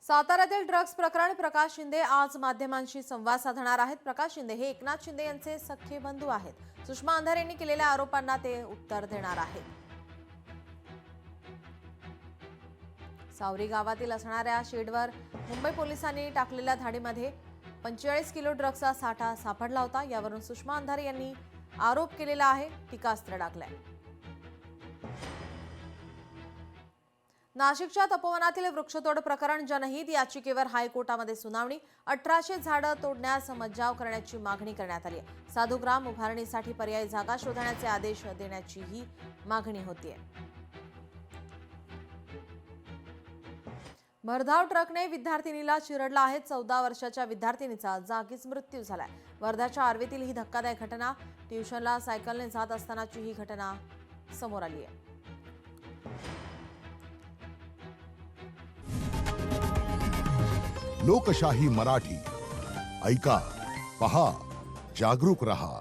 साताऱ्यातील ड्रग्ज प्रकरण प्रकाश शिंदे आज माध्यमांशी संवाद साधणार आहेत। प्रकाश शिंदे हे एकनाथ शिंदे यांचे सख्खे बंधू आहेत। सुषमा अंधारे यांनी केलेल्या आरोपांना ते उत्तर देणार आहेत। सावरी गावातील असणाऱ्या शेडवर मुंबई पोलिसांनी टाकलेल्या धाडीमध्ये 45 किलो ड्रग्जचा साठा सापडला होता। यावरून सुषमा अंधारे यांनी आरोप केलेला आहे, टीकास्त्र टाकलंय। नाशिकच्या तपोवनातील वृक्षतोड प्रकरण जनहित याचिकेवर हायकोर्टामध्ये सुनावणी। 1800 झाडं तोडण्यास मज्जाव करण्याची मागणी करण्यात आली आहे। साधुग्राम उभारणीसाठी पर्यायी जागा शोधण्याचे आदेश देण्याचीही मागणी होतीये। भरधाव ट्रकने विद्यार्थिनीला चिरडला आहे। 14 वर्षाच्या विद्यार्थिनीचा जागीच मृत्यू झालाय। वर्ध्याच्या आर्वीतील ही धक्कादायक घटना। ट्युशनला सायकलने जात असतानाची ही घटना समोर आली आहे। लोकशाही मराठी ऐका, पहा, जागरूक रहा।